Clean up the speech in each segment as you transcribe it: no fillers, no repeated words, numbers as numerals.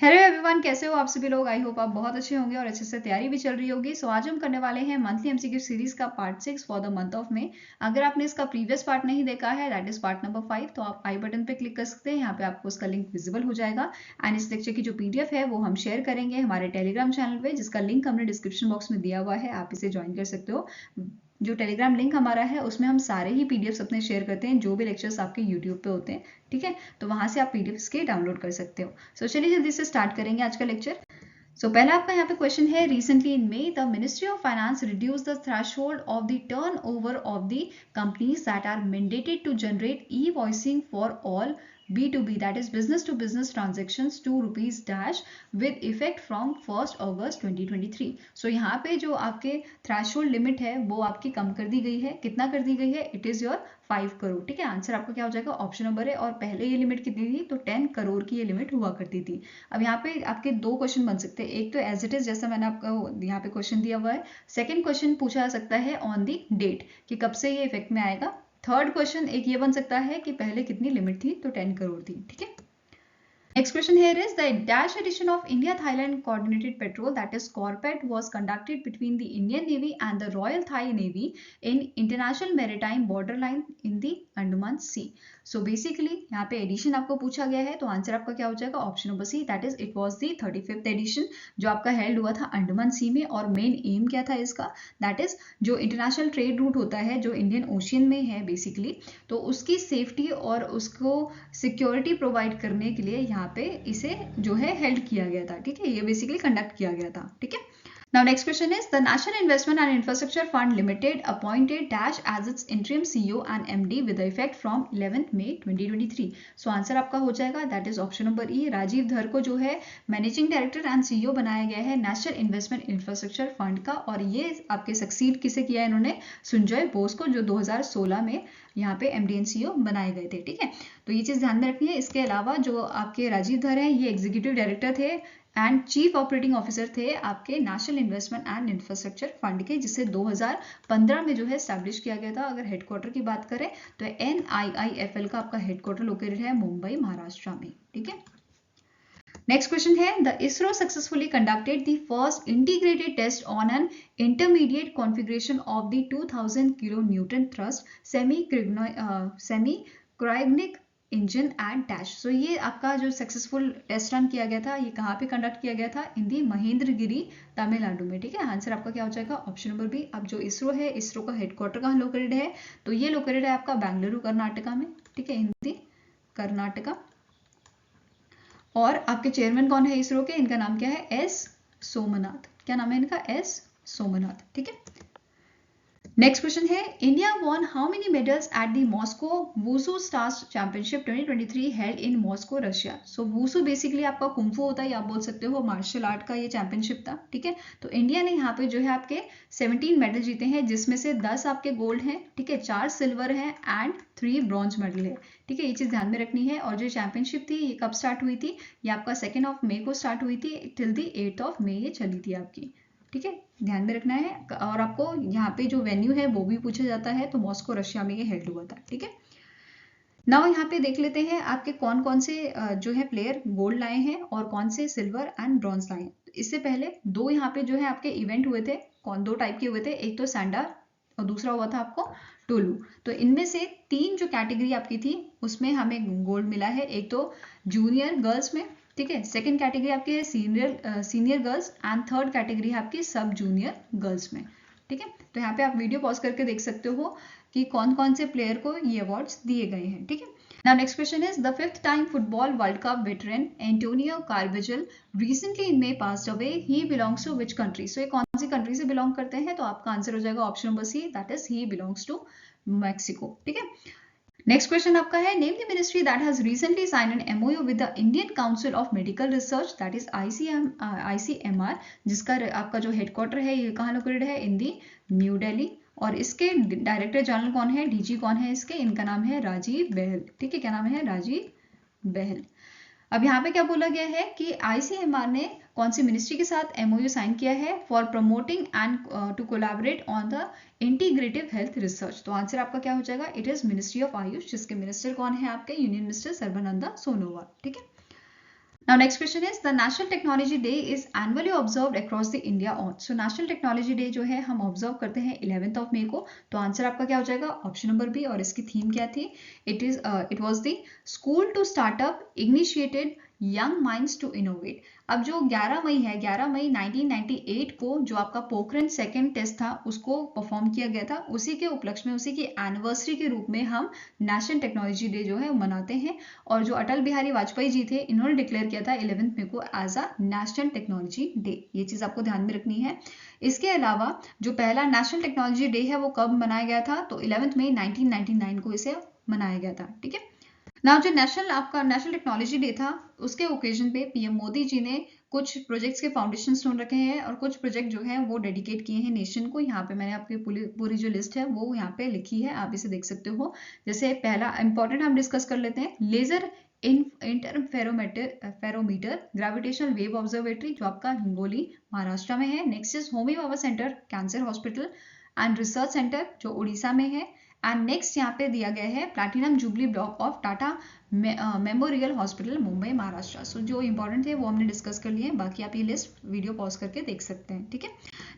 Hello everyone, कैसे हो आप सभी लोग। आई होप आप बहुत अच्छे होंगे और अच्छे से तैयारी भी चल रही होगी। सो आज हम करने वाले हैं मंथली एमसीक्यू सीरीज का part 6 for the month of May. अगर आपने इसका प्रीवियस पार्ट नहीं देखा है, दैट इज पार्ट नंबर 5, तो आप आई बटन पे क्लिक कर सकते हैं। यहाँ पे आपको उसका लिंक विजिबल हो जाएगा। एंड इस लेक्चर की जो पीडीएफ है वो हम शेयर करेंगे हमारे टेलीग्राम चैनल पे, जिसका लिंक हमने डिस्क्रिप्शन बॉक्स में दिया हुआ है, आप इसे ज्वाइन कर सकते हो। जो टेलीग्राम लिंक हमारा है उसमें हम सारे ही पीडीएफ अपने शेयर करते हैं, जो भी लेक्चर्स आपके यूट्यूब पे होते हैं। ठीक है, तो वहां से आप पीडीएफ के डाउनलोड कर सकते हो। सो चलिए जल्दी से स्टार्ट करेंगे आज का लेक्चर। सो पहला आपका यहाँ पे क्वेश्चन है, recently in May the ministry of finance reduce the threshold of the turnover of the companies that are mandated to generate e invoicing for all B2B, that is business to business transactions, to rupees dash with effect from 1st August 2023. So यहाँ पे जो आपके threshold limit है वो आपकी कम कर दी गई है। कितना कर दी गई है? It is your 5 crore. ठीक है, आंसर आपका क्या हो जाएगा? ऑप्शन नंबर है। और पहले ये लिमिट कितनी थी? तो 10 करोड़ की ये लिमिट हुआ करती थी। अब यहाँ पे आपके दो क्वेश्चन बन सकते हैं। एक तो एज इट इज जैसा मैंने आपको यहाँ पे क्वेश्चन दिया हुआ है। सेकंड क्वेश्चन पूछा जा सकता है ऑन दी डेट, कि कब से ये इफेक्ट में आएगा। थर्ड क्वेश्चन एक ये बन सकता है कि पहले कितनी लिमिट थी, तो 10 करोड़ थी। ठीक है, next question here is the dash edition of India-Thailand coordinated patrol, that is CORPET, was conducted between the Indian Navy and the Royal Thai Navy in international maritime borderline in the Andaman Sea. So basically यहाँ पे addition आपको पूछा गया है, तो answer आपका क्या हो जाएगा? Option number C, that is it was the 35th edition, जो आपका हेल्ड हुआ था अंडमान सी में। और मेन एम क्या था इसका? दैट इज जो इंटरनेशनल ट्रेड रूट होता है जो इंडियन ओशियन में है बेसिकली, तो उसकी सेफ्टी और उसको सिक्योरिटी प्रोवाइड करने के लिए यहाँ पे इसे जो है हेल्ड किया गया था। ठीक है, ये बेसिकली कंडक्ट किया गया था। ठीक है, now next question is the National Investment and Infrastructure Fund Limited appointed dash as its interim CEO and MD with effect from 11th May 2023. So answer आपका हो जाएगा that is option number E, Rajiv Dhar को जो है managing director and CEO बनाया गया है national investment infrastructure fund का। और ये आपके सक्सीड किसे किया है? इन्होंने संजय बोस को, जो 2016 में यहाँ पे एमडी एंड सीईओ बनाए गए थे। ठीक है, तो ये चीज ध्यान में रखनी है। इसके अलावा जो आपके राजीव धर हैं, ये एग्जीक्यूटिव डायरेक्टर थे एंड चीफ ऑपरेटिंग ऑफिसर थे आपके national investment and infrastructure fund के, जिसे 2015 में जो है स्टैब्लिश किया गया था। अगर हेडक्वार्टर की बात करें तो NIIFL का आपका हेडक्वार्टर लोकेटेड है मुंबई, महाराष्ट्र में। ठीक है, नेक्स्ट क्वेश्चन है, the ISRO successfully conducted the first integrated test on an intermediate configuration of the 2000 kilo newton thrust semi cryogenic engine at dash. So ये आपका जो सक्सेसफुल टेस्ट रन किया गया था, ये कहाँ पे कंडक्ट किया गया था? इन दी महेंद्रगिरी, तमिलनाडु में। ठीक है, आंसर आपका क्या हो जाएगा? Option number B. अब जो इसरो है, इसरो का हेडक्वार्टर कहाँ लोकेटेड है? तो ये लोकेटेड है आपका बेंगलुरु, कर्नाटका में। ठीक है, इन दी कर्नाटका। और आपके चेयरमैन कौन है इसरो के? इनका नाम क्या है? एस सोमनाथ। क्या नाम है इनका? एस सोमनाथ। ठीक है, नेक्स्ट क्वेश्चन है, India won how many medals at the Moscow wushu stars championship 2023 held in Moscow, Russia. So wushu basically आपका कुंफू होता है, या आप बोल सकते हो मार्शल आर्ट का ये चैंपियनशिप था। ठीक है, तो इंडिया ने यहाँ पे जो है आपके 17 मेडल जीते हैं, जिसमें से 10 आपके गोल्ड हैं। ठीक है, 4 सिल्वर हैं एंड 3 ब्रॉन्ज मेडल है। ठीक है, ये चीज ध्यान में रखनी है। और जो चैंपियनशिप थी ये कब स्टार्ट हुई थी? ये आपका 2 मई को स्टार्ट हुई थी, टिल द 8 मई ये चली थी आपकी। ठीक है, ध्यान में रखना है। और आपको यहाँ पे जो वेन्यू है वो भी पूछा जाता है, तो मॉस्को रशिया में ये हेल्ड हुआ था। ठीक है, नाउ यहाँ पे देख लेते हैं आपके कौन कौन से जो है प्लेयर गोल्ड लाए हैं और कौन से सिल्वर एंड ब्रॉन्ज लाए हैं। इससे पहले दो यहाँ पे जो है आपके इवेंट हुए थे, कौन दो टाइप के हुए थे, एक तो सैंडा और दूसरा हुआ था आपको टोलू। तो इनमें से 3 जो कैटेगरी आपकी थी उसमें हमें गोल्ड मिला है। एक तो जूनियर गर्ल्स में, ठीक है, सेकंड कैटेगरी आपकी है senior girls and third category है आपकी सब जूनियर गर्ल्स में। ठीक है, तो यहाँ पे आप वीडियो पॉज करके देख सकते हो कि कौन कौन से प्लेयर को ये अवार्ड्स दिए गए हैं। ठीक है, now next question is the 5th time football world cup veteran Antonio Carbajal recently in May passed away, he belongs to which country. So ये कौन सी कंट्री से बिलोंग करते हैं? तो आपका आंसर हो जाएगा option number C, that is he belongs to Mexico. ठीक है, नेक्स्ट क्वेश्चन आपका है, name the ministry that has recently sign an MOU with the Indian council of medical research, that is ICMR, जिसका आपका जो headquarter है ये कहाँ लोकेटेड है? इन दी न्यू दिल्ली। और इसके डायरेक्टर जनरल कौन है? DG कौन है इसके? इनका नाम है राजीव बहल। ठीक है, क्या नाम है? राजीव बहल। अब यहाँ पे क्या बोला गया है कि ICMR ने कौन सी मिनिस्ट्री के साथ MOU साइन किया है? For promoting and to collaborate on the integrative health research. तो आंसर आपका क्या हो जाएगा? It is ministry of AYUSH, जिसके मिनिस्टर कौन है आपके? Union minister Sarbananda Sonowal. ठीक है, Now next question is the National Technology Day is annually observed across the India on. So National Technology Day जो है हम ऑब्जर्व करते हैं 11th ऑफ मई को. तो आंसर आपका क्या हो जाएगा? Option number B. और इसकी थीम क्या थी? It was the school to startup initiated young minds to innovate. अब जो 11 मई है, 11 मई 1998 को जो आपका पोखरण सेकेंड टेस्ट था उसको परफॉर्म किया गया था. उसी के उपलक्ष्य में, उसी की एनिवर्सरी के रूप में हम नेशनल टेक्नोलॉजी डे जो है वो मनाते हैं. और जो अटल बिहारी वाजपेयी जी थे, इन्होंने डिक्लेयर किया था 11th मई को as a national technology day. ये चीज आपको ध्यान में रखनी है. इसके अलावा जो पहला नेशनल टेक्नोलॉजी डे है वो कब मनाया गया था? तो 11th मई 1999 को इसे मनाया गया था. ठीक है. नाउ जो नेशनल टेक्नोलॉजी डे था उसके ओकेजन पे पीएम मोदी जी ने कुछ प्रोजेक्ट्स के फाउंडेशन स्टोन रखे हैं और कुछ प्रोजेक्ट जो है वो डेडिकेट किए हैं नेशन को. यहाँ पे मैंने आपकी पूरी जो लिस्ट है वो यहाँ पे लिखी है, आप इसे देख सकते हो. जैसे पहला इंपॉर्टेंट हम डिस्कस कर लेते हैं, laser interferometer gravitational wave observatory जो आपका हिंगोली महाराष्ट्र में है. Next is Homi Bhabha centre cancer hospital and research centre जो उड़ीसा में है. एंड नेक्स्ट यहाँ पे दिया गया है platinum jubilee block of Tata memorial hospital Mumbai Maharashtra. So जो इंपॉर्टेंट थे वो हमने डिस्कस कर लिए हैं, बाकी आप ये लिस्ट वीडियो पॉज करके देख सकते हैं. ठीक है.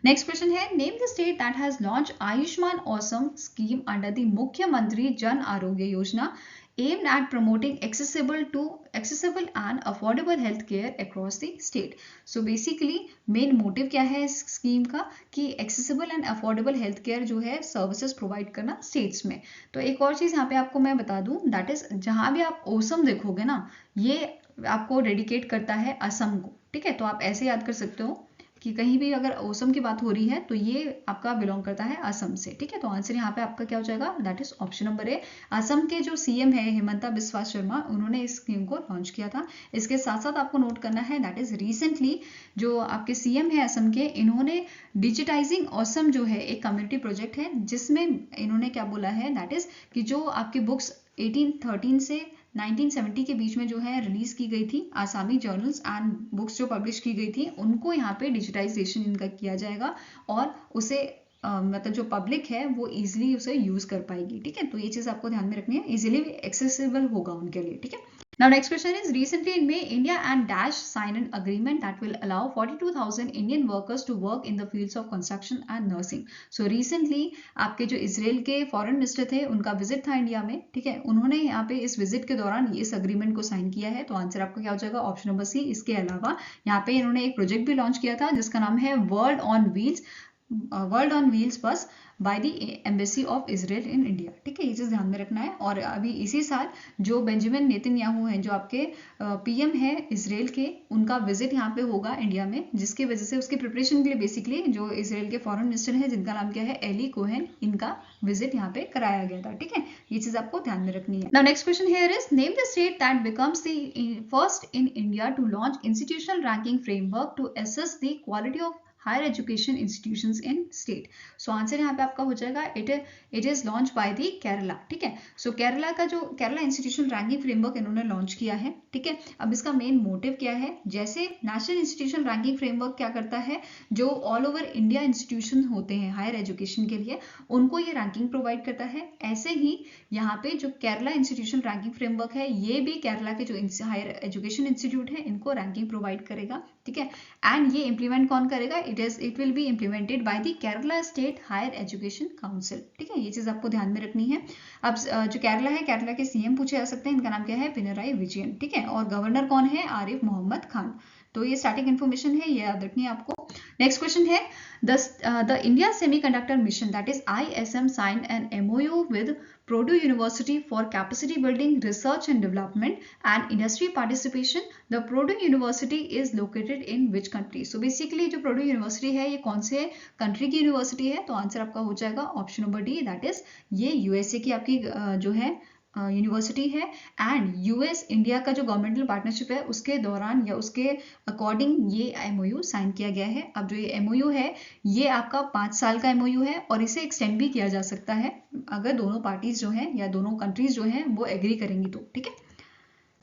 नेक्स्ट क्वेश्चन है, name the state that has launch Ayushman awesome scheme under the मुख्यमंत्री Jan Arogya Yojana aimed at promoting accessible and affordable health care across the state. So basically main motive क्या है इस स्कीम का कि accessible and affordable health care जो है services provide करना states में. तो एक और चीज यहाँ पे आपको मैं बता दूं, that is जहां भी आप ओसम देखोगे ना, ये आपको डेडिकेट करता है असम को. ठीक है. तो आप ऐसे याद कर सकते हो कि कहीं भी अगर ओसम की बात हो रही है तो ये आपका बिलोंग करता है असम से. ठीक है. तो आंसर यहाँ पे आपका क्या हो जाएगा? दैट इज ऑप्शन नंबर ए. असम के जो सीएम है हिमंता बिस्वा शर्मा, उन्होंने इस स्कीम को लॉन्च किया था. इसके साथ साथ आपको नोट करना है दैट इज रिसेंटली जो आपके सीएम है असम के, इन्होंने डिजिटाइजिंग असम जो है एक कम्युनिटी प्रोजेक्ट है जिसमें इन्होंने क्या बोला है दैट इज कि जो आपकी बुक्स 1813 से 1970 के बीच में जो है रिलीज की गई थी आसामी जर्नल्स एंड बुक्स जो पब्लिश की गई थी, उनको यहाँ पे डिजिटाइजेशन इनका किया जाएगा और उसे मतलब जो पब्लिक है वो इजीली उसे यूज कर पाएगी. ठीक है. तो ये चीज आपको ध्यान में रखनी है, इजीली एक्सेसिबल होगा उनके लिए. ठीक है. Now next question is, recently in May, India and Dash signed an agreement that will allow 42,000 Indian workers to work in the fields of construction and nursing. So recently आपके जो Israel के foreign minister थे उनका visit था India में. ठीक है. उन्होंने यहाँ पे इस विजिट के दौरान इस अग्रीमेंट को साइन किया है. तो आंसर आपका क्या हो जाएगा? Option number C. इसके अलावा यहाँ पे इन्होंने एक प्रोजेक्ट भी लॉन्च किया था जिसका नाम है वर्ल्ड ऑन व्हील्स बस by the embassy of Israel in India. ठीक है. ये चीज ध्यान में रखना है. और अभी इसी साल जो बेंजामिन नेतन्याहू हैं जो आपके पीएम है इजराइल के, उनका विजिट यहाँ पे होगा इंडिया में, जिसकी वजह से उसकी प्रिपरेशन के लिए बेसिकली जो इजराइल के फॉरेन मिनिस्टर हैं जिनका नाम क्या है एली कोहेन, इनका विजिट यहाँ पे कराया गया था. ठीक है. ये चीज आपको ध्यान में रखनी है. Now next question here is, name the state that becomes the first in India to launch institutional ranking framework to assess the quality of higher education institutions in state. So answer यहाँ पे आपका हो जाएगा it is launch by the Kerala. ठीक है. So Kerala का जो Kerala institution ranking framework इन्होंने लॉन्च किया है. ठीक है. अब इसका मेन मोटिव क्या है? जैसे नेशनल इंस्टीट्यूशन रैंकिंग फ्रेमवर्क क्या करता है, जो ऑल ओवर इंडिया इंस्टीट्यूशन होते हैं हायर एजुकेशन के लिए, उनको ये रैंकिंग प्रोवाइड करता है. ऐसे ही यहाँ पे जो केरला इंस्टीट्यूशन रैंकिंग फ्रेमवर्क है, ये भी केरला के जो हायर एजुकेशन इंस्टीट्यूट है इनको रैंकिंग प्रोवाइड करेगा. ठीक है. एंड ये इंप्लीमेंट कौन करेगा? it will be implemented by the Kerala State Higher Education Council. ठीक है. ये चीज आपको ध्यान में रखनी है. अब जो केरला है, केरला के सीएम पूछे जा सकते हैं, इनका नाम क्या है? पिनराई विजयन. ठीक है. और गवर्नर कौन है? आरिफ मोहम्मद खान. तो ये स्टैटिक इन्फॉर्मेशन है, ये याद रखनी है आपको. नेक्स्ट क्वेश्चन है, the India Semiconductor Mission that is ISM signed an MOU with Purdue University for capacity building, research and development and industry participation. The Purdue University is located in which country? So basically जो Purdue University है ये कौन से country की university है? तो answer आपका हो जाएगा option number D, that is ये यूएसए की आपकी जो है यूनिवर्सिटी है. एंड यूएस इंडिया का जो गवर्नमेंटल पार्टनरशिप है उसके दौरान या उसके अकॉर्डिंग ये एमओयू साइन किया गया है. अब जो ये एमओयू है ये आपका 5 साल का एमओयू है और इसे एक्सटेंड भी किया जा सकता है अगर दोनों पार्टीज जो हैं या दोनों कंट्रीज जो हैं वो एग्री करेंगी तो. ठीक है.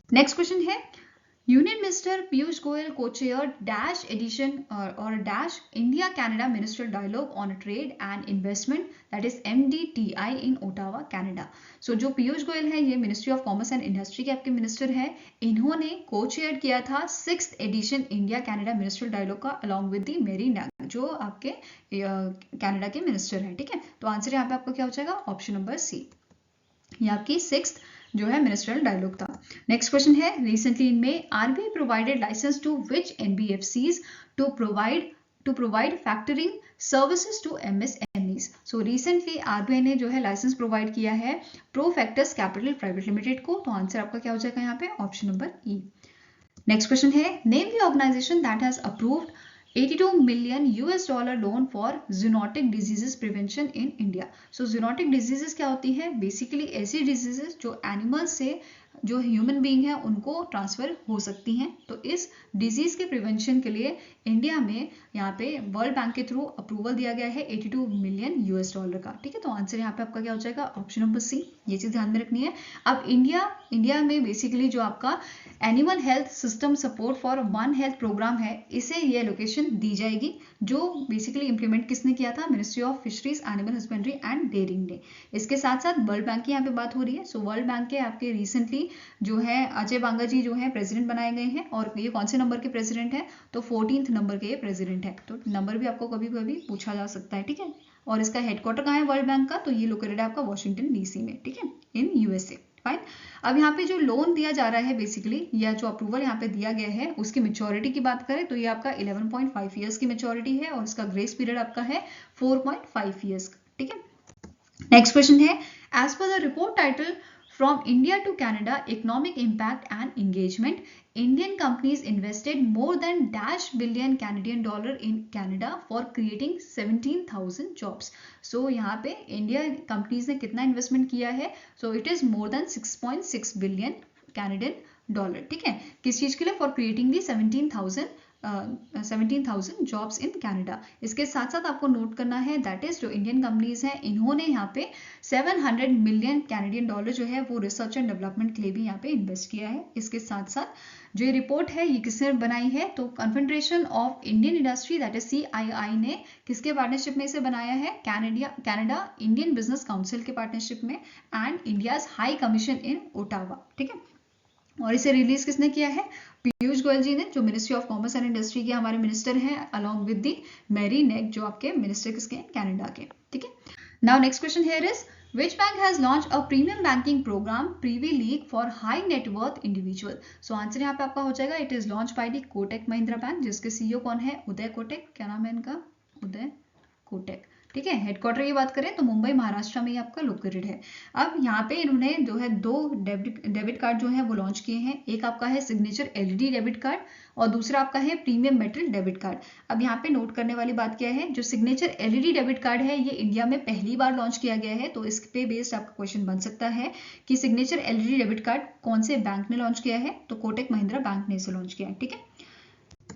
नेक्स्ट क्वेश्चन है, union minister Piyush Goyal co-chaired dash edition और dash India Canada ministerial dialogue on trade and investment that is MDTI in Ottawa Canada. So जो पीयूष गोयल है ये ministry of commerce and industry के आपके मिनिस्टर हैं। इन्होंने co-chaired किया था 6th edition India Canada ministerial dialogue का along with the Mary Ng जो आपके कनाडा के मिनिस्टर हैं। ठीक है, तो आंसर यहाँ पे आपका क्या हो जाएगा? ऑप्शन नंबर सी, ये आपकी 6th जो है मिनिस्ट्रियल डायलॉग था। नेक्स्ट क्वेश्चन है, रिसेंटली इनमें RBI provided licence to which NBFCs to provide factoring services to MSMEs। So recently RBI ने जो है लाइसेंस प्रोवाइड किया है प्रोफैक्टर्स कैपिटल प्राइवेट लिमिटेड को। तो आंसर आपका क्या हो जाएगा यहाँ पे? Option number E. Next question है, name the organisation that has approved $82 million loan for zoonotic diseases prevention in India. So zoonotic diseases क्या होती है? बेसिकली ऐसी डिजीजेस जो एनिमल से जो ह्यूमन बीइंग है उनको ट्रांसफर हो सकती हैं। तो इस डिजीज के प्रिवेंशन के लिए इंडिया में यहाँ पे वर्ल्ड बैंक के थ्रू अप्रूवल दिया गया है $82 million का। ठीक है, तो आंसर यहाँ पे आपका क्या हो जाएगा? ऑप्शन नंबर सी, ये चीज ध्यान में रखनी है। अब इंडिया में बेसिकली जो आपका animal health system support for one health programme है, इसे ये एलोकेशन दी जाएगी, जो बेसिकली इंप्लीमेंट किसने किया था? Ministry of fisheries, animal husbandry and dairying ने। इसके साथ साथ वर्ल्ड बैंक की यहाँ पे बात हो रही है। सो वर्ल्ड बैंक के आपके रिसेंटली जो है अजय बांगा जी जो है प्रेसिडेंट बनाए गए हैं, और ये कौन से नंबर के प्रेसिडेंट है? तो 14th नंबर के ये प्रेसिडेंट है। तो नंबर भी आपको कभी कभी पूछा जा सकता है। ठीक है, और इसका हेडक्वार्टर कहाँ है वर्ल्ड बैंक का? तो ये लोकेटेड है आपका वॉशिंगटन DC में। ठीक है, इन USA। फाइन। अब यहाँ पे जो लोन दिया जा रहा है बेसिकली, या जो अप्रूवल यहाँ पे दिया गया है, उसकी मेच्योरिटी की बात करें तो ये आपका 11.5 ईयर्स की मेच्योरिटी है, और इसका ग्रेस पीरियड आपका है 4.5 ईयर्स। ठीक है, नेक्स्ट क्वेश्चन है, as per the report title From India to Canada, Economic Impact and Engagement, Indian companies invested more than $billion Canadian in Canada for creating 17,000 jobs. So यहाँ पे India companies ने कितना investment किया है? So it is more than 6.6 billion Canadian $। ठीक है, किस चीज के लिए? For creating the 17,000 jobs in Canada. इसके साथ साथ आपको नोट करना है दैट इज जो इंडियन कंपनीज हैं इन्होंने यहाँ पे $700 million Canadian जो है वो रिसर्च एंड डेवलपमेंट के लिए भी यहाँ पे इन्वेस्ट किया है। इसके साथ साथ जो ये रिपोर्ट है ये किसने बनाई है? तो confederation of Indian industry that is CII ने किसके पार्टनरशिप में इसे बनाया है? कनाडा इंडियन बिजनेस काउंसिल के पार्टनरशिप में, and India's high commission in Ottawa. ठीक है, और इसे रिलीज किसने किया है? पीयूष गोयल जी ने, जो ministry of commerce and industry के हमारे मिनिस्टर हैं, अलॉन्ग विद दी मैरी नेग जो आपके मिनिस्टर किसके हैं? कनाडा के। ठीक है, now next question here is, Which bank has launched a premium banking program Privy League for high net worth individual? So answer यहाँ पे आपका हो जाएगा, it is launched by the Kotak Mahindra Bank, जिसके CEO कौन है? उदय कोटक। क्या नाम है इनका? उदय कोटक। ठीक है, हेडक्वार्टर की बात करें तो मुंबई महाराष्ट्र में ही आपका लोकेटेड है। अब यहाँ पे इन्होंने जो है 2 डेबिट कार्ड जो है वो लॉन्च किए हैं। एक आपका है सिग्नेचर LED डेबिट कार्ड, और दूसरा आपका है प्रीमियम मेटल डेबिट कार्ड। अब यहाँ पे नोट करने वाली बात क्या है? जो सिग्नेचर LED डेबिट कार्ड है ये इंडिया में पहली बार लॉन्च किया गया है। तो इस पे बेस्ड आपका क्वेश्चन बन सकता है कि सिग्नेचर LED डेबिट कार्ड कौन से बैंक ने लॉन्च किया है? तो कोटक महिंद्रा बैंक ने इसे लॉन्च किया है। ठीक है,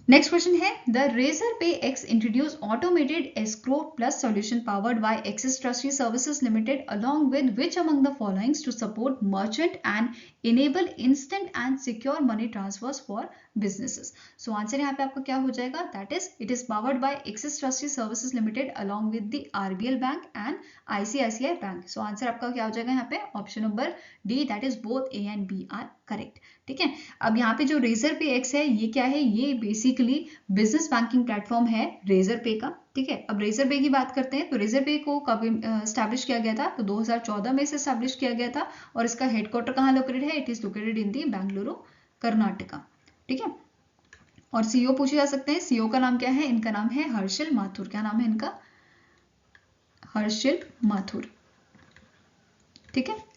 नेक्स्ट क्वेश्चन है, the Razorpay X introduce automated escrow plus solution powered by Axis Trustee Services Limited along with which among the followings to support merchant and enable instant and secure money transfers for businesses. So answer यहाँ पे आपका क्या हो जाएगा? That is it is powered by Axis Trustee Services Limited along with the RBL bank and ICICI bank. So answer आपका क्या हो जाएगा यहाँ पे? Option number D, that is both A and B are correct. ठीक है, अब यहाँ पे जो Razorpay X है ये क्या है? ये बेसिकली बिजनेस बैंकिंग प्लेटफॉर्म है Razorpay का। ठीक है, अब Razorpay की बात करते हैं तो Razorpay को कब स्टैब्लिश किया गया था? तो 2014 में इसे स्टैब्लिश किया गया था, और इसका हेडक्वार्टर कहाँ लोकेटेड है? इट इज लोकेटेड इन दी बेंगलुरु, कर्नाटका। ठीक है, और CEO पूछे जा सकते हैं। CEO का नाम क्या है? इनका नाम है हर्षिल माथुर। क्या नाम है इनका? हर्षिल माथुर। ठीक है,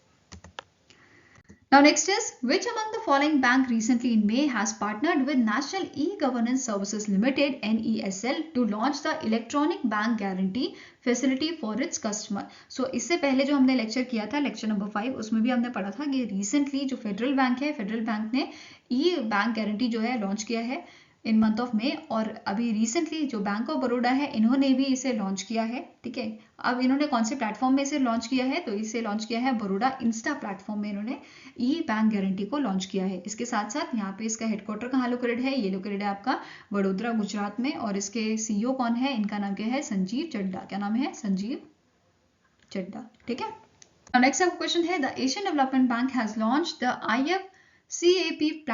now next is, which among the following bank recently in May has partnered with National E-Governance Services Limited NESL to launch the electronic bank guarantee facility for its customer? So इससे पहले जो हमने लेक्चर किया था, lecture number 5, उसमें भी हमने पढ़ा था कि रिसेंटली जो फेडरल बैंक है, फेडरल बैंक ने ई बैंक गारंटी जो है लॉन्च किया है इन मंथ ऑफ मई। और अभी रिसेंटली जो बैंक ऑफ बड़ौदा है इन्होंने भी इसे लॉन्च किया है, ठीक है। अब इन्होंने कौन से प्लेटफॉर्म में इसे लॉन्च किया है, तो इसे लॉन्च किया है बड़ौदा इंस्टा प्लेटफॉर्म में इन्होंने ई बैंक गारंटी को लॉन्च किया है। इसके साथ साथ यहाँ पे इसका हेडक्वार्टर कहाँ लोकेटेड है, ये लोकेटेड है आपका वडोदरा गुजरात में। और इसके सीईओ कौन है, इनका नाम क्या है, संजीव चड्ढा। क्या नाम है, संजीव चड्ढा, ठीक है। नेक्स्ट आपका क्वेश्चन है, the Asian development bank has launch the IFCAP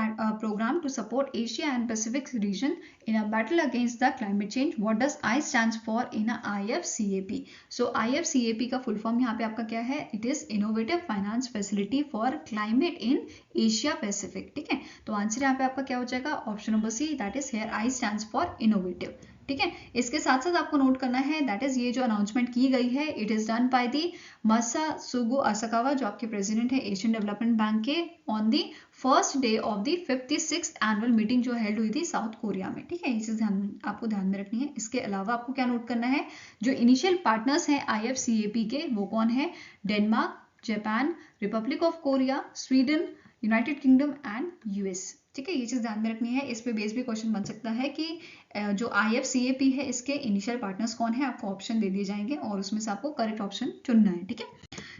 program to support Asia and Pacific region in a battle against the climate change. What does I stands for in a IFCAP? So IFCAP का full form यहाँ पे आपका क्या है, it is Innovative Finance Facility for Climate in Asia Pacific, ठीक है। तो answer यहाँ पे आपका क्या हो जाएगा, option number C, that is here I stands for innovative, ठीक है। इसके साथ साथ आपको नोट करना है, दैट इज ये जो अनाउंसमेंट की गई है, it is done by the Masatsugu Asakawa, जो आपके प्रेसिडेंट है एशियन डेवलपमेंट बैंक के, on the first day of the 56th annual meeting जो हेल्ड हुई थी साउथ कोरिया में, ठीक है। ये चीज आपको ध्यान में रखनी है। इसके अलावा आपको क्या नोट करना है, जो इनिशियल पार्टनर्स हैं IFCAP के, वो कौन है, Denmark, Japan, Republic of Korea, Sweden, United kingdom and US, ठीक है। ये चीज ध्यान में रखनी है। इस पे बेस भी क्वेश्चन बन सकता है कि जो IFCAP है इसके इनिशियल पार्टनर्स कौन है, आपको ऑप्शन दे दिए जाएंगे और उसमें से आपको करेक्ट ऑप्शन चुनना है, ठीक है।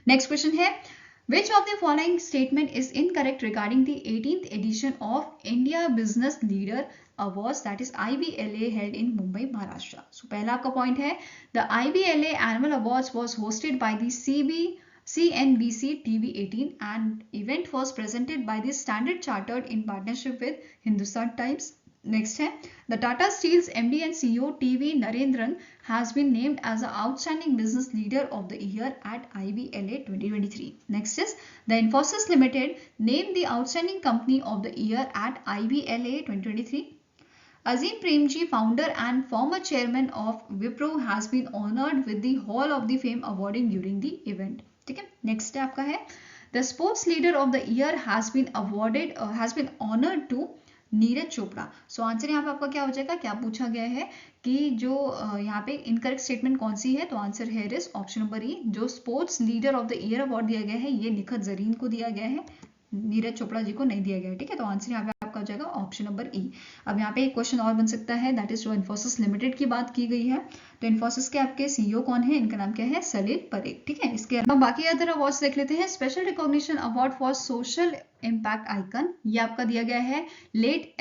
नेक्स्ट क्वेश्चन है, Which of the following statement is incorrect regarding the 18th edition of India Business Leader Awards, that is IBLA, held in Mumbai, Maharashtra? So पहला आपका पॉइंट है, the IBLA Annual Awards was hosted by the CNBC TV 18 and event was presented by the Standard Chartered in partnership with Hindustan Times. Next है, the Tata Steel's MD and CEO TV Narendran has been named as the Outstanding Business Leader of the Year at IBLA 2023. Next is, the Infosys Limited named the Outstanding Company of the Year at IBLA 2023. Azim Premji, founder and former chairman of Wipro, has been honored with the Hall of the Fame awarding during the event, ठीक है। Next है आपका है, the Sports Leader of the Year has been honored to Neeraj Chopra. So answer यहाँ पे आपका क्या हो जाएगा, क्या पूछा गया है कि जो यहाँ पे इनकरेक्ट स्टेटमेंट कौन सी है, तो आंसर है इज ऑप्शन नंबर ई, जो sports leader of the year award दिया गया है ये निखत जरीन को दिया गया है, नीरज चोपड़ा जी को नहीं दिया गया है, ठीक है। तो आंसर यहाँ पे आपका हो जाएगा ऑप्शन नंबर ई। अब यहाँ पे एक क्वेश्चन और बन सकता है, दैट इज जो इन्फोसिस लिमिटेड की बात की गई है, तो इन्फोसिस के आपके सीईओ कौन है, इनका नाम क्या है, सलील परेख, ठीक है। इसके अलावा बाकी अदर अवार्ड्स देख लेते हैं। Special recognition award for social impact icon, ये आपका दिया गया है लेट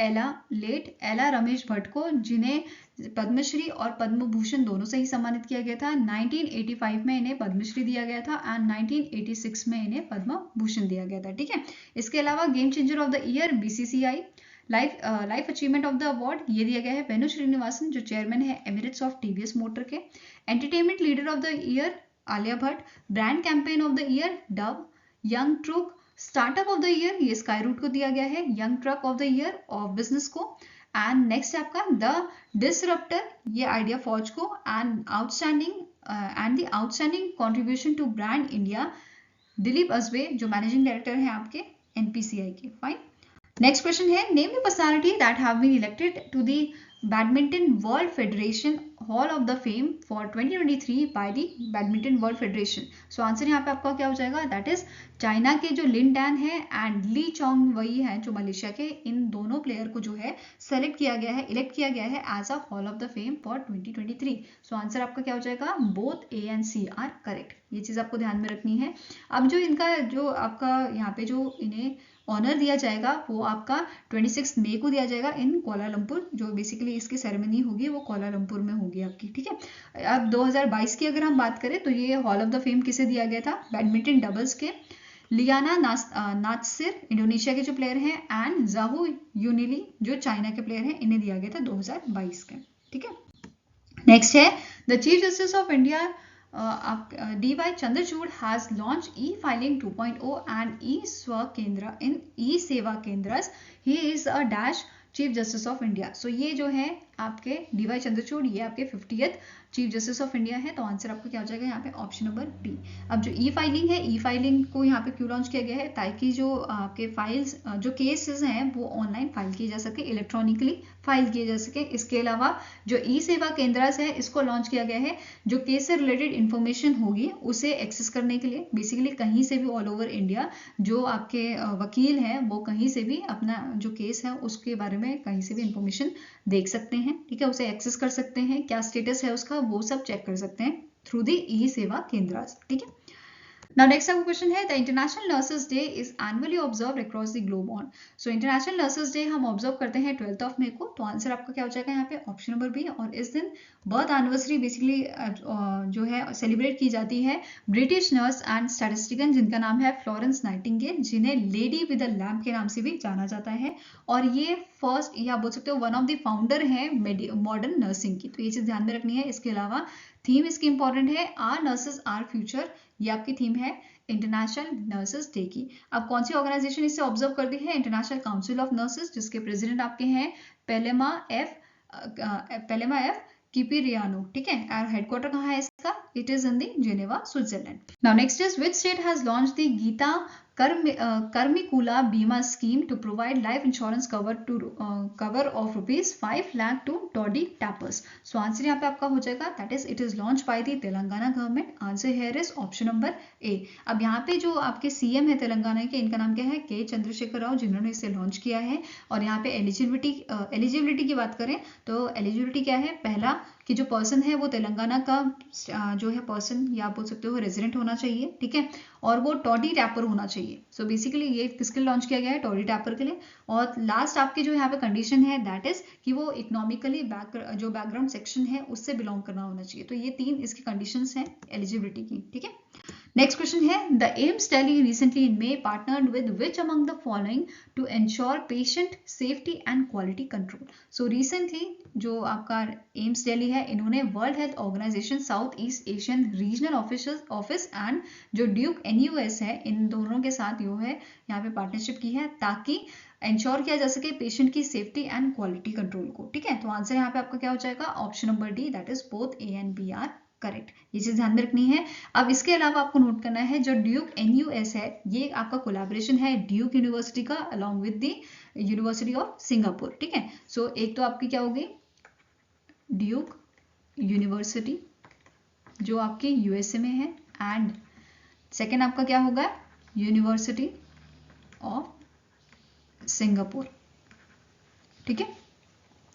एला रमेश भट्ट को, जिन्हें पद्मश्री और पद्म भूषण दोनों से ही सम्मानित किया गया था। 1985 में इन्हें पद्मश्री दिया गया था एंड 1986 में इन्हें पद्म भूषण दिया गया था, ठीक है। इसके अलावा game changer of the year BCCI life achievement of the award ये दिया गया है वेणु श्रीनिवासन, जो चेयरमैन है एमिरेट्स ऑफ TVS मोटर के। Entertainment leader of the year Alia Bhatt. Brand campaign of the year Dove. Young ट्रूक startup of the year ये sky root को दिया गया है। Young truck of the year of business को। एंड नेक्स्ट आपका the disruptor ये idea फौज को। And outstanding contribution to brand India Dilip Asbe, जो मैनेजिंग डायरेक्टर हैं आपके NPCI के। फाइन। नेक्स्ट क्वेश्चन है, name the personality that have been elected to the badminton world federation hall of the fame for 2023 by the badminton world federation. So answer यहाँ पे आपका क्या हो जाएगा, दैट इज चाइना के जो लिन डैन है एंड ली चोंग वई है जो मलेशिया के, इन दोनों प्लेयर को जो है सेलेक्ट किया गया है, इलेक्ट किया गया है as a hall of the fame for 2023। So answer आपका क्या हो जाएगा, both A and C are correct. ये चीज आपको ध्यान में रखनी है। अब जो इनका जो आपका यहाँ पे जो इन्हें ऑनर दिया जाएगा वो आपका 26 मई को दिया जाएगा इन कोलालमपुर, जो बेसिकली इसकी सेरेमनी होगी वो कोलालमपुर में होगी आपकी, ठीक है। अब 2022 की अगर हम बात करें तो ये हॉल ऑफ द फेम किसे दिया गया था, बैडमिंटन डबल्स के लियाना नात्सिर इंडोनेशिया के जो प्लेयर हैं एंड जाहू यूनिली जो चाइना के प्लेयर हैं, इन्हें दिया गया था 2022 के, ठीक है। नेक्स्ट है, the chief justice of India DY Chandrachud has launched e-filing 2.0 and e-Seva Kendras. He is a dash chief justice of India. So ये जो है आपके DY चंद्रचूड़, ये आपके 50th chief justice of India है। तो आंसर आपका क्या हो जाएगा यहाँ पे ऑप्शन नंबर डी। अब जो ई फाइलिंग है, ई फाइलिंग को यहाँ पे क्यों लॉन्च किया गया है, ताकि जो आपके फाइल्स जो केसेस हैं वो ऑनलाइन फाइल किए जा सके, इलेक्ट्रॉनिकली फाइल किए जा सके। इसके अलावा जो ई सेवा केंद्रास है इसको लॉन्च किया गया है, जो केस से रिलेटेड इंफॉर्मेशन होगी उसे एक्सेस करने के लिए, बेसिकली कहीं से भी ऑल ओवर इंडिया जो आपके वकील हैं वो कहीं से भी अपना जो केस है उसके बारे बारे में कहीं से भी इंफॉर्मेशन देख सकते हैं, ठीक है, उसे एक्सेस कर सकते हैं, क्या स्टेटस है उसका वो सब चेक कर सकते हैं थ्रू द ई सेवा केंद्र, ठीक है। Now next आपका क्वेश्चन है, the international nurses day is annually observe across the globe on. So international nurses day हम ऑब्जर्व करते हैं 12 मई को, तो आंसर आपका क्या हो जाएगा यहाँ पे ऑप्शन नंबर बी। और इस दिन बर्थ एनिवर्सरी बेसिकली जो है सेलिब्रेट की जाती है ब्रिटिश नर्स एंड स्टैटिस्टिशियन जिनका नाम है फ्लोरेंस नाइटिंगेल, जिन्हें लेडी विद अ लैम्प के नाम से भी जाना जाता है, और ये फर्स्ट या बोल सकते हो वन ऑफ द फाउंडर है मॉडर्न नर्सिंग की, तो ये चीज ध्यान में रखनी है। इसके अलावा थीम इसकी इंपॉर्टेंट है, आर नर्सेज आर फ्यूचर, ये आपकी थीम है इंटरनेशनल नर्सेज डे की। अब कौन सी ऑर्गेनाइजेशन इसे ऑब्जर्व करती है, इंटरनेशनल काउंसिल ऑफ नर्सेज, जिसके प्रेसिडेंट आपके हैं पेलेमा एफ किपिरियानो, ठीक है। और हेडक्वार्टर कहाँ है इसका, it is in the Geneva Switzerland. Now next is which state has launch the Geetha Karmikula Bima scheme to provide life insurance cover of ₹5 lakh to toddy tappers. So answer यहाँ पे आपका हो जाएगा that is it is launch by the Telangana government. Answer here is option number A. अब यहाँ पे जो आपके सीएम है तेलंगाना के, इनका नाम क्या है, के चंद्रशेखर राव, जिन्होंने इसे लॉन्च किया है। और यहाँ पे एलिजिबिलिटी की बात करें तो एलिजिबिलिटी क्या है, पहला कि जो पर्सन है वो तेलंगाना का जो है पर्सन या आप बोल सकते हो रेजिडेंट होना चाहिए, ठीक है, और वो टॉडी टैपर होना चाहिए। सो बेसिकली ये किसके लिए लॉन्च किया गया है, टॉडी टैपर के लिए। और लास्ट आपकी जो यहाँ पे कंडीशन है दैट इज कि वो इकोनॉमिकली जो बैकग्राउंड सेक्शन है उससे बिलोंग करना होना चाहिए। तो ये 3 इसकी कंडीशंस हैं एलिजिबिलिटी की, ठीक है। नेक्स्ट क्वेश्चन है, the AIIMS Delhi recently in May partnered with which among the following to ensure patient safety and quality control. So recently जो आपका एम्स दिल्ली है, इन्होंने World Health Organization South East Asian Regional Office and जो Duke NUS है, इन दोनों के साथ जो है यहाँ पे पार्टनरशिप की है ताकि इंश्योर किया जा सके पेशेंट की सेफ्टी एंड क्वालिटी कंट्रोल को, ठीक है। तो आंसर यहाँ पे आपका क्या हो जाएगा, option number D, that is both A and B are correct. ये चीज ध्यान में रखनी है। अब इसके अलावा आपको नोट करना है जो ड्यूक NUS है, ये आपका कोलैबोरेशन है ड्यूक यूनिवर्सिटी का along with the university of Singapore, ठीक है। सो एक तो आपकी क्या होगी ड्यूक यूनिवर्सिटी जो आपकी USA में है, एंड सेकेंड आपका क्या होगा यूनिवर्सिटी ऑफ सिंगापुर, ठीक है।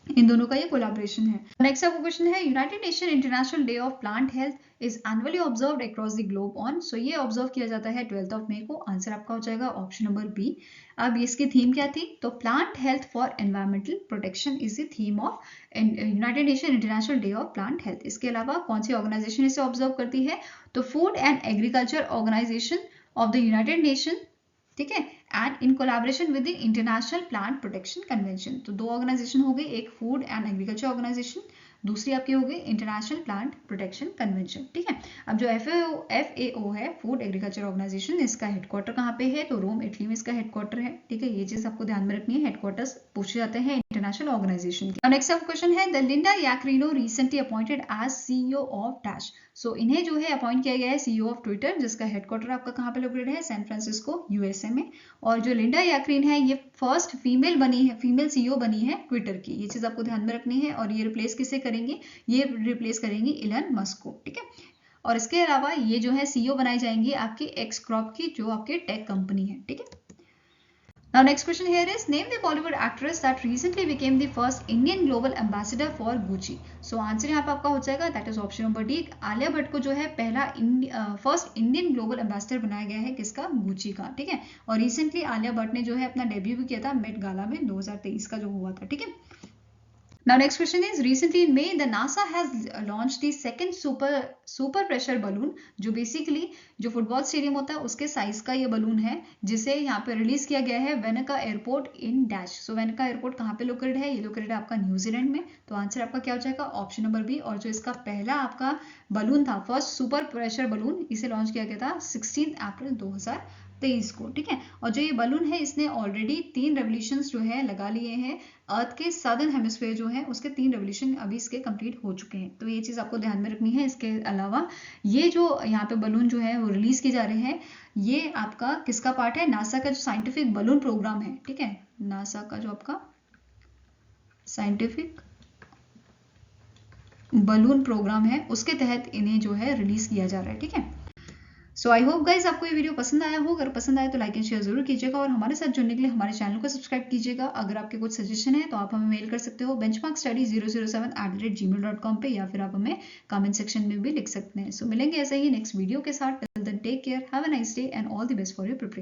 इन दोनों का ये कोलैबोरेशन है। नेक्स्ट आपका क्वेश्चन है, United Nation international day of plant health is annually observed across the globe on. So ये ऑब्जर्व किया जाता है 12 मई को। आंसर आपका हो जाएगा ऑप्शन नंबर बी। अब इसकी थीम क्या थी, तो plant health for environmental protection is the theme of United Nation international day of plant health. इसके अलावा कौन सी ऑर्गेनाइजेशन इसे ऑब्जर्व करती है, तो Food and Agriculture Organization of the United Nation, ठीक है, and in collaboration with the International Plant Protection Convention. तो 2 ऑर्गेनाइजेशन हो गई, एक फूड एंड एग्रीकल्चर ऑर्गेनाइजेशन, दूसरी आपकी हो गई इंटरनेशनल प्लांट प्रोटेक्शन कन्वेंशन, ठीक है। अब जो FAO है, फूड एग्रीकल्चर ऑर्गेनाइजेशन, इसका हेडक्वार्टर कहाँ पे है, तो रोम इटली में इसका हेडक्वार्टर है, ठीक है। ये चीज आपको ध्यान में रखनी है, हेडक्वार्टर्स पूछे जाते हैं इंटरनेशनल ऑर्गेनाइजेशन के। नेक्स्ट आपका क्वेश्चन है, the Linda Yaccarino recently appointed as CEO of dash. So इन्हें जो है अपॉइंट किया गया है CEO ऑफ ट्विटर, जिसका हेडक्वार्टर आपका कहाँ पे लोकेटेड है, सैन फ्रांसिस्को USA में। और जो लिंडा याक्रिन है, ये फर्स्ट फीमेल CEO बनी है ट्विटर की, ये चीज आपको ध्यान में रखनी है। और ये रिप्लेस किसे करेंगी, ये रिप्लेस करेंगी इलन मस्क को, ठीक है। और इसके अलावा ये जो है CEO बनाई जाएंगी आपकी एक्सक्रॉप की, जो आपकी टेक कंपनी है, ठीक है। Now next question here is, name the Bollywood actress that recently became the first Indian global ambassador for Gucci. So answer यहाँ पे आपका हो जाएगा that is option number D. Alia Bhatt को जो है पहला फर्स्ट इंडियन ग्लोबल एम्बेसडर बनाया गया है, किसका, गुची का, ठीक है। और रिसेंटली आलिया भट्ट ने जो है अपना डेब्यू भी किया था मेट गाला में 2023 का जो हुआ था, ठीक है। Now next question is, recently in May the NASA has launched the second super pressure balloon, जो बेसिकली जो फुटबॉल स्टेडियम होता है उसके साइज का ये बलून है, जिसे यहाँ पे रिलीज किया गया है Veneka airport in dash. So Veneka airport कहाँ पे लोकेटेड है, ये लोकेटेड है आपका न्यूजीलैंड में। तो आंसर आपका क्या हो जाएगा, ऑप्शन नंबर बी। और जो इसका पहला आपका बलून था, फर्स्ट सुपर प्रेशर बलून, इसे लॉन्च किया गया था 16 अप्रैल 2023 को, ठीक है। और जो ये बलून है, इसने ऑलरेडी 3 रेवोल्यूशंस जो है लगा लिए हैं। अर्थ के सदर्न हेमिस्फीयर जो है उसके 3 रेवोल्यूशन अभी इसके कंप्लीट हो चुके हैं, तो ये चीज आपको ध्यान में रखनी है। इसके अलावा ये जो यहाँ पे बलून जो है वो रिलीज किए जा रहे हैं, ये आपका किसका पार्ट है, नासा का जो साइंटिफिक बलून प्रोग्राम है, ठीक है। नासा का जो आपका साइंटिफिक बलून प्रोग्राम है उसके तहत इन्हें जो है रिलीज किया जा रहा है, ठीक है। सो आई होप गाइज आपको ये वीडियो पसंद आया हो। अगर पसंद आए तो लाइक एंड शेयर जरूर कीजिएगा और हमारे साथ जुड़ने के लिए हमारे चैनल को सब्सक्राइब कीजिएगा। अगर आपके कुछ सजेशन है तो आप हमें मेल कर सकते हो benchmarkstudy007@gmail.com पे, या फिर आप हमें कमेंट सेक्शन में भी लिख सकते हैं। सो मिलेंगे ऐसे ही नेक्स्ट वीडियो के साथ। Till then take care, have a nice day and all the best for your preparation.